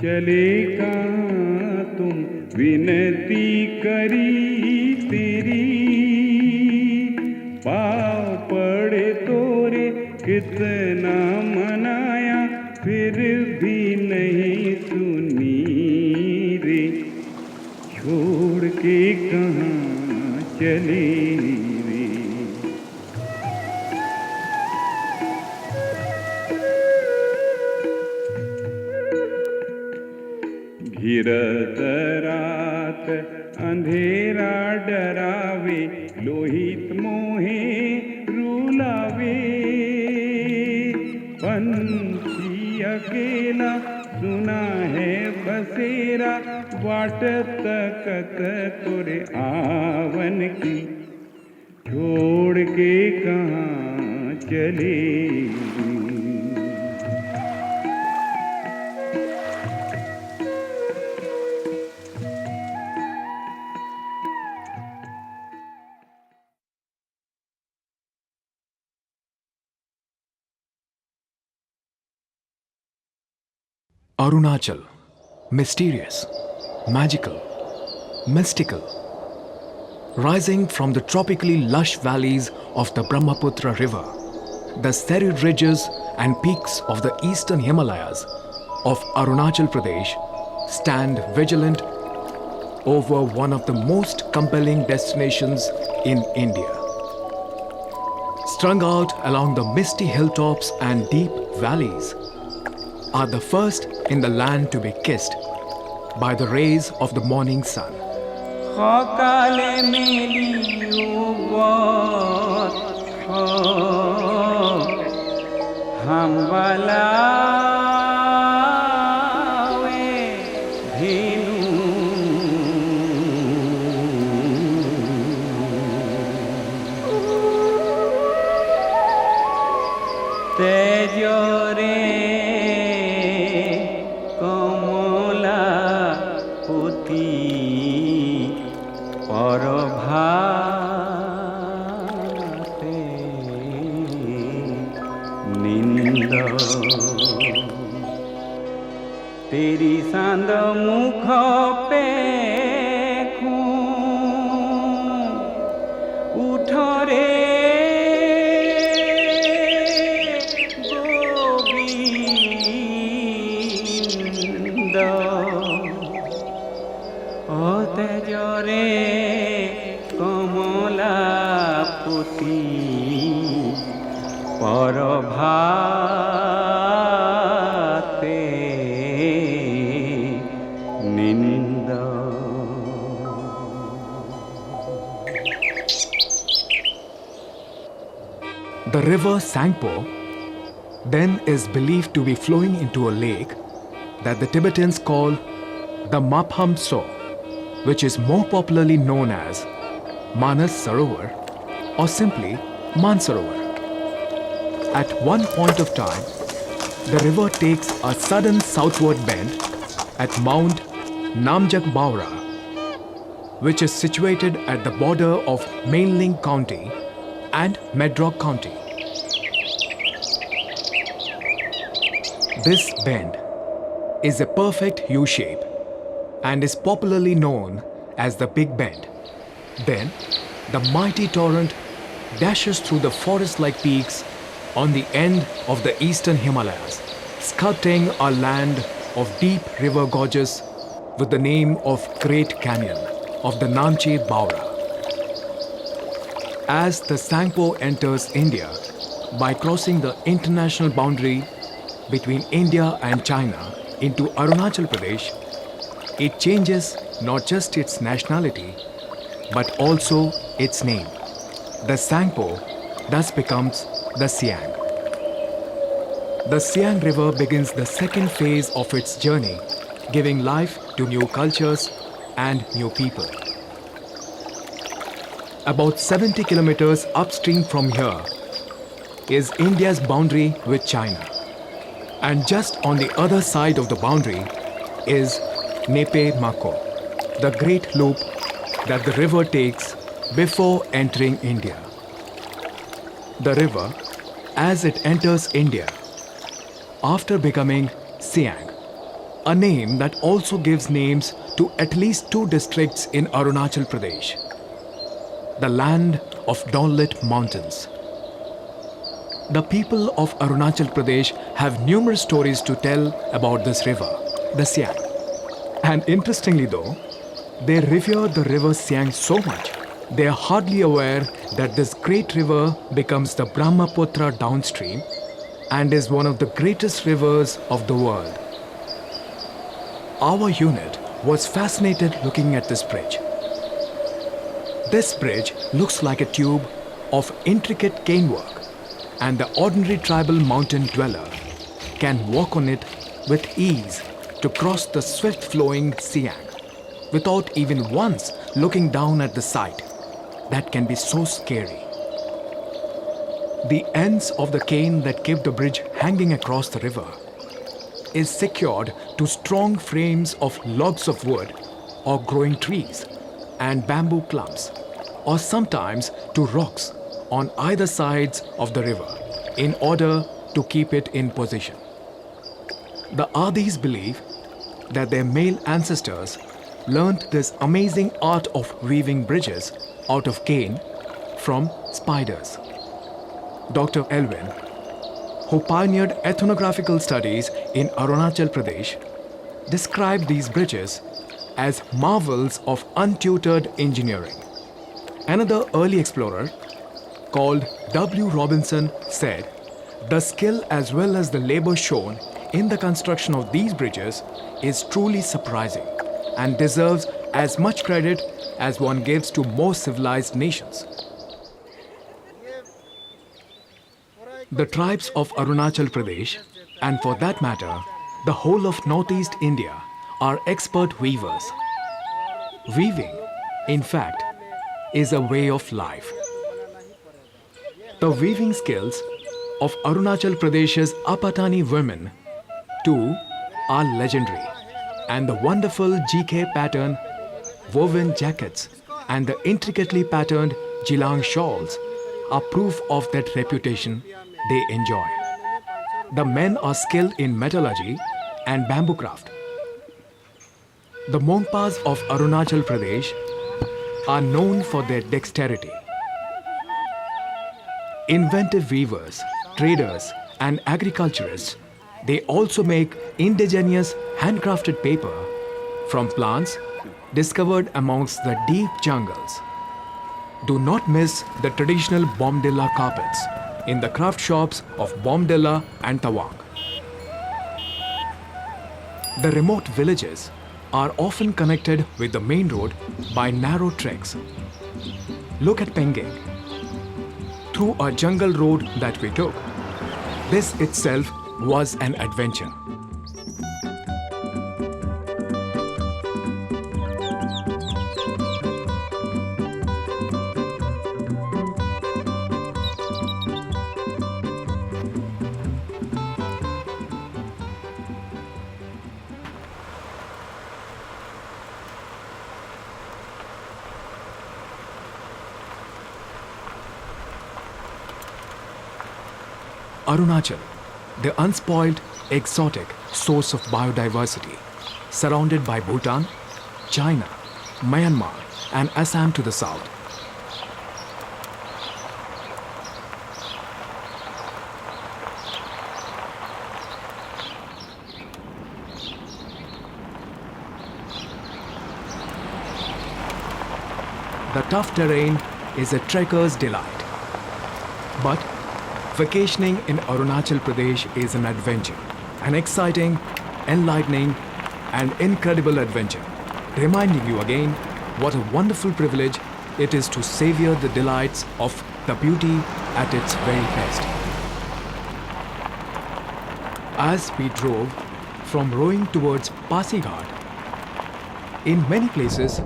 चले कहाँ तुम विनती करी तेरी, पाँव पड़े तोरे कितना मनाया फिर भी नहीं सुनी रे, छोड़ के कहाँ चले रे। घिरत रात अंधेरा डरावे, लोहित मोहे रुलावे, पंछी अकेला सुना है बसेरा, बाट तकत तोरे आवन की, छोड़ के कहाँ चले। Arunachal, mysterious, magical, mystical. Rising from the tropically lush valleys of the Brahmaputra river, the serried ridges and peaks of the eastern Himalayas of Arunachal Pradesh stand vigilant over one of the most compelling destinations in India. Strung out along the misty hilltops and deep valleys are the first in the land to be kissed by the rays of the morning sun. तेरी सांद मुख पे उठ रे गोविंद, ओ तेजरे कमला पुती परभाते निंदा। The river Sangpo then is believed to be flowing into a lake that the Tibetans call the Mapham So, which is more popularly known as Manas Sarovar or simply Mansarovar. At one point of time, the river takes a sudden southward bend at Mount Namjak Baura, which is situated at the border of Mainling County and Medrock County. This bend is a perfect U shape and is popularly known as the Big Bend. Then, the mighty torrent dashes through the forest-like peaks on the end of the eastern Himalayas, sculpting a land of deep river gorges with the name of Great Canyon of the Namche Baura. As the Sangpo enters India by crossing the international boundary between India and China into Arunachal Pradesh, it changes not just its nationality but also its name. The Sangpo thus becomes the Siang. The Siang River begins the second phase of its journey, giving life to new cultures and new people. About 70 kilometers upstream from here is India's boundary with China. And just on the other side of the boundary is Nepe Mako, the great loop that the river takes before entering India. The river, as it enters India, after becoming Siang, a name that also gives names to at least two districts in Arunachal Pradesh, the land of dawnlit mountains. The people of Arunachal Pradesh have numerous stories to tell about this river, the Siang. And interestingly though, they revere the river Siang so much, they are hardly aware that this great river becomes the Brahmaputra downstream and is one of the greatest rivers of the world. Our unit was fascinated looking at this bridge. This bridge looks like a tube of intricate canework, and the ordinary tribal mountain dweller can walk on it with ease to cross the swift-flowing Siang without even once looking down at the sight that can be so scary. The ends of the cane that keep the bridge hanging across the river is secured to strong frames of logs of wood or growing trees and bamboo clumps, or sometimes to rocks on either sides of the river in order to keep it in position. The Adis believe that their male ancestors learnt this amazing art of weaving bridges out of cane from spiders. Dr. Elwin, who pioneered ethnographical studies in Arunachal Pradesh, described these bridges as marvels of untutored engineering. Another early explorer, called W. Robinson, said, "The skill as well as the labor shown in the construction of these bridges is truly surprising and deserves as much credit as one gives to more civilized nations." The tribes of Arunachal Pradesh, and for that matter, the whole of Northeast India, are expert weavers. Weaving, in fact, is a way of life. The weaving skills of Arunachal Pradesh's Apatani women, too, are legendary, and the wonderful GK pattern woven jackets and the intricately patterned Jilang shawls are proof of that reputation they enjoy. The men are skilled in metallurgy and bamboo craft. The Mongpas of Arunachal Pradesh are known for their dexterity. Inventive weavers, traders, and agriculturists, they also make indigenous handcrafted paper from plants discovered amongst the deep jungles. Do not miss the traditional Bomdilla carpets in the craft shops of Bomdilla and Tawang. The remote villages are often connected with the main road by narrow treks. Look at Pengeng. Through a jungle road that we took, this itself was an adventure. Arunachal, the unspoiled, exotic source of biodiversity, surrounded by Bhutan, China, Myanmar, and Assam to the south. The tough terrain is a trekker's delight. But vacationing in Arunachal Pradesh is an adventure, an exciting, enlightening, and incredible adventure, reminding you again what a wonderful privilege it is to savor the delights of the beauty at its very best. As we drove from rowing towards Pasighat, in many places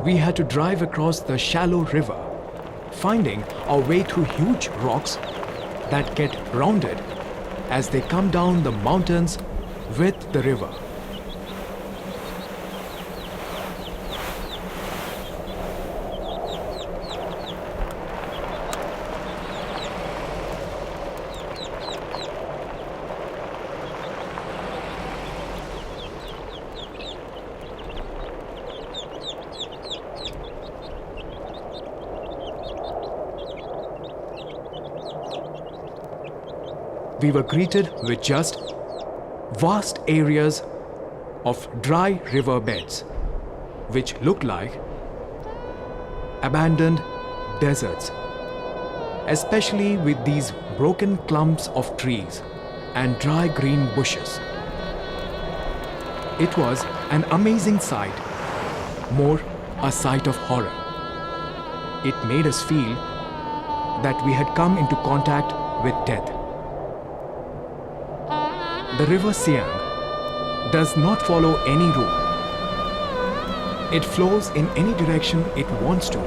we had to drive across the shallow river, finding our way through huge rocks that get rounded as they come down the mountains with the river. we were greeted with just vast areas of dry river beds, which looked like abandoned deserts, especially with these broken clumps of trees and dry green bushes. It was an amazing sight, more a sight of horror. It made us feel that we had come into contact with death. The river Siang does not follow any route. It flows in any direction it wants to,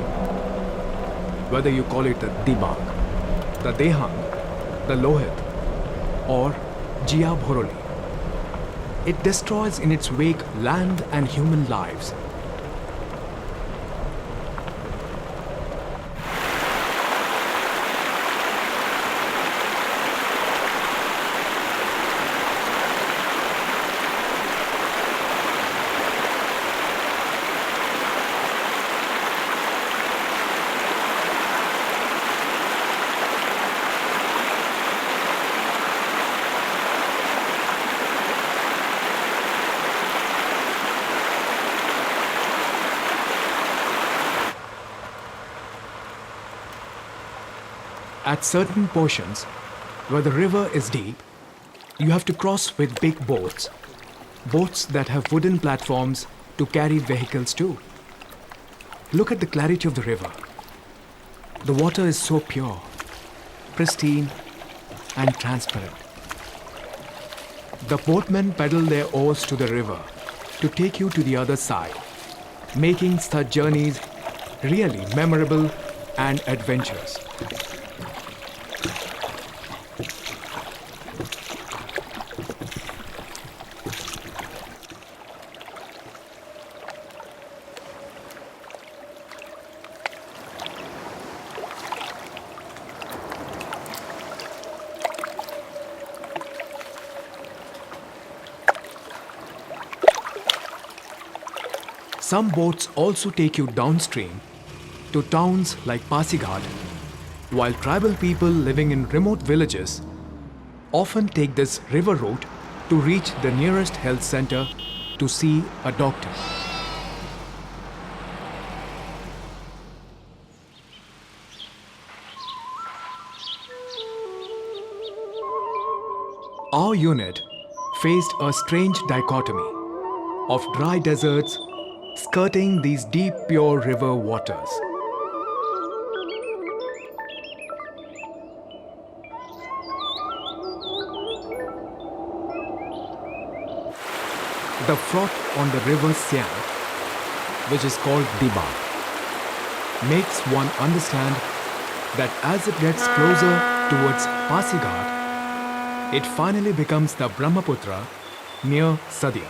whether you call it the Dibang, the Dehang, the Lohit, or Jia Bhoroli. It destroys in its wake land and human lives. At certain portions, where the river is deep, you have to cross with big boats. Boats that have wooden platforms to carry vehicles too. Look at the clarity of the river. The water is so pure, pristine, and transparent. The boatmen pedal their oars to the river to take you to the other side, making such journeys really memorable and adventurous. Some boats also take you downstream to towns like Pasighat, while tribal people living in remote villages often take this river route to reach the nearest health center to see a doctor. Our unit faced a strange dichotomy of dry deserts skirting these deep, pure river waters. The froth on the river Siang, which is called Diba, makes one understand that as it gets closer towards Pasighat, it finally becomes the Brahmaputra near Sadia.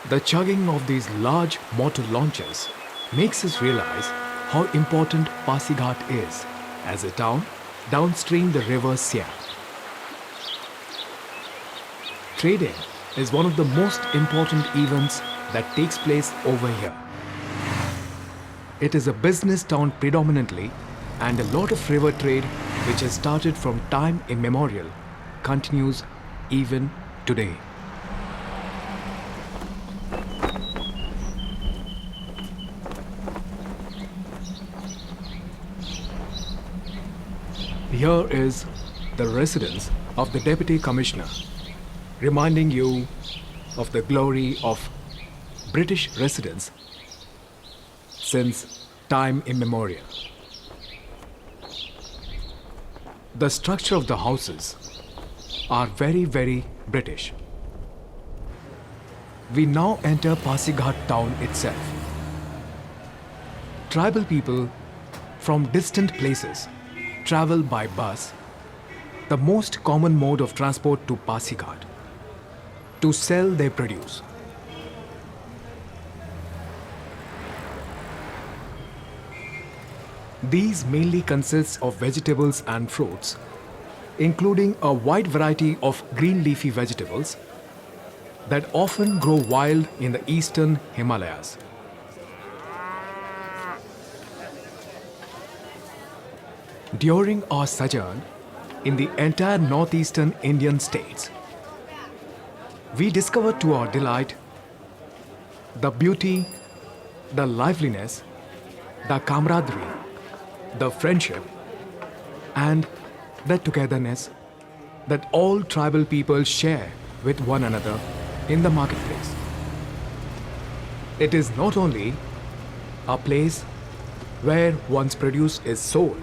The chugging of these large motor launches makes us realize how important Pasighat is as a town downstream the river Siang. Trading is one of the most important events that takes place over here. It is a business town predominantly, and a lot of river trade, which has started from time immemorial, continues even today. Here is the residence of the Deputy Commissioner, reminding you of the glory of British residence since time immemorial. The structure of the houses are very, very British. We now enter Pasighat town itself. Tribal people from distant places travel by bus, the most common mode of transport to Pasighat, to sell their produce. These mainly consist of vegetables and fruits, including a wide variety of green leafy vegetables that often grow wild in the eastern Himalayas. During our sojourn in the entire northeastern Indian states, we discovered to our delight the beauty, the liveliness, the camaraderie, the friendship, and the togetherness that all tribal people share with one another in the marketplace. It is not only a place where one's produce is sold,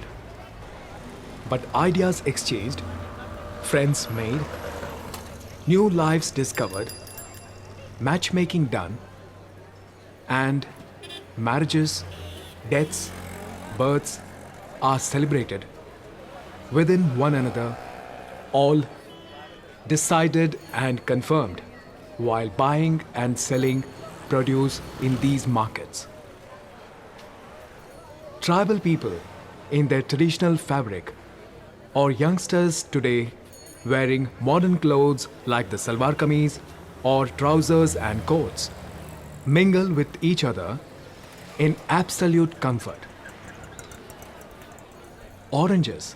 but ideas exchanged, friends made, new lives discovered, matchmaking done, and marriages, deaths, births are celebrated within one another, all decided and confirmed while buying and selling produce in these markets. Tribal people in their traditional fabric, or youngsters today wearing modern clothes like the salwar kameez or trousers and coats, mingle with each other in absolute comfort. Oranges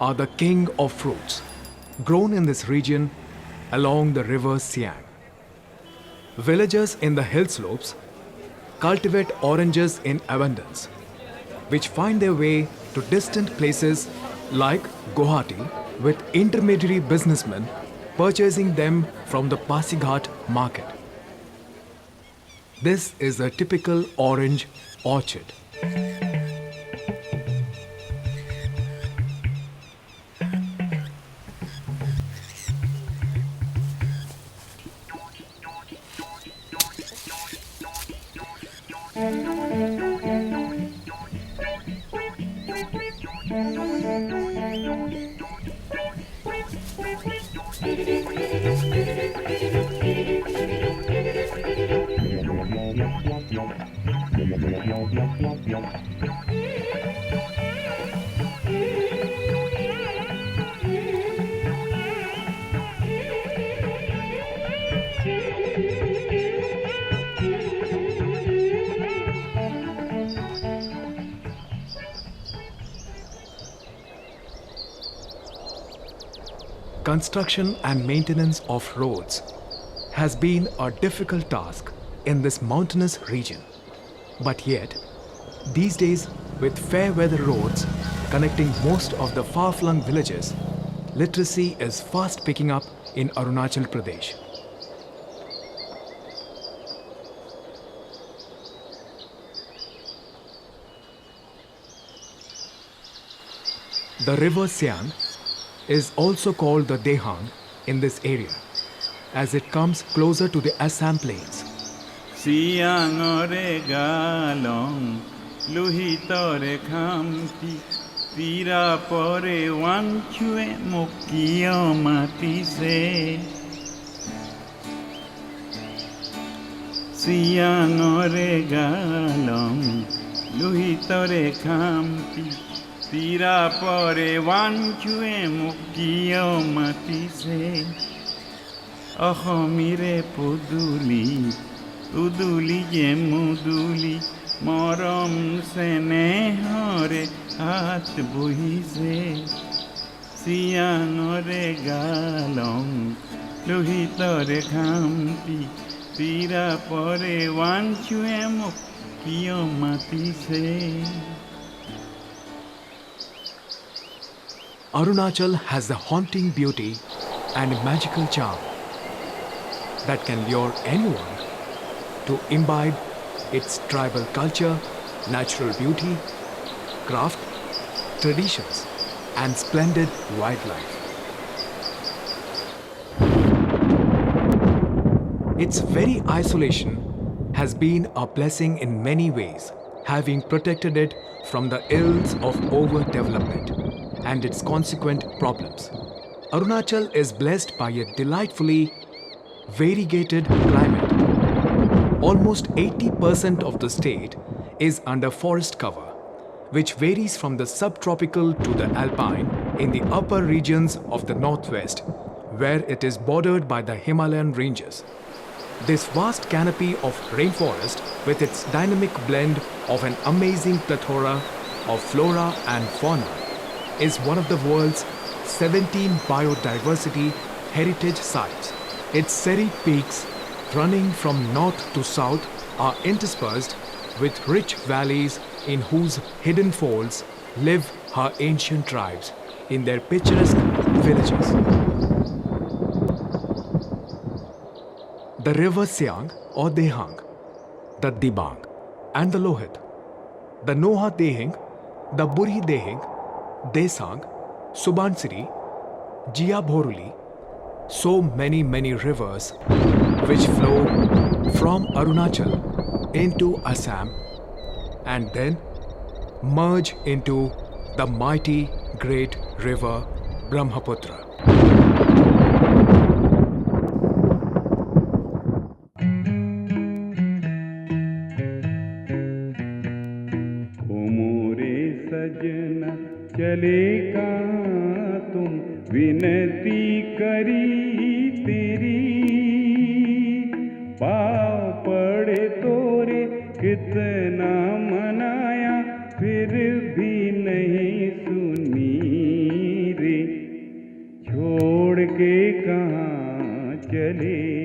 are the king of fruits grown in this region along the river Siang. Villagers in the hill slopes cultivate oranges in abundance, which find their way to distant places like Guwahati, with intermediary businessmen purchasing them from the Pasighat market. This is a typical orange orchard. Construction and maintenance of roads has been a difficult task in this mountainous region. But yet, these days, with fair weather roads connecting most of the far-flung villages, literacy is fast picking up in Arunachal Pradesh. The river Siang is also called the Dehang in this area, as it comes closer to the Assam plains. Siangore galong luhitore khamti tira pore wanchue mukio mati se Siangore galong luhitore khamti tira pore wanchue mukio mati se Ahomire puduli Uduli je muduli morom se nehore hat buhize Siangore galong luhitore khamti tira pore wanchue mukio mati se Arunachal has a haunting beauty and magical charm that can lure anyone to imbibe its tribal culture, natural beauty, craft, traditions, and splendid wildlife. Its very isolation has been a blessing in many ways, having protected it from the ills of overdevelopment and its consequent problems. Arunachal is blessed by a delightfully variegated climate. Almost 80% of the state is under forest cover, which varies from the subtropical to the alpine in the upper regions of the northwest, where it is bordered by the Himalayan ranges. This vast canopy of rainforest, with its dynamic blend of an amazing plethora of flora and fauna, is one of the world's 17 biodiversity heritage sites. Its serried peaks, running from north to south, are interspersed with rich valleys in whose hidden folds live her ancient tribes in their picturesque villages. The river Siang or Dehang, the Dibang and the Lohit, the Noha Dehing, the Burhi Dehing, Desang, Subansiri, Jia Bhoruli, so many rivers which flow from Arunachal into Assam and then merge into the mighty great river Brahmaputra. सजना चले कहाँ तुम विनती करी तेरी पाँव पड़े तोरे कितना मनाया फिर भी नहीं सुनी रे छोड़ के कहाँ चले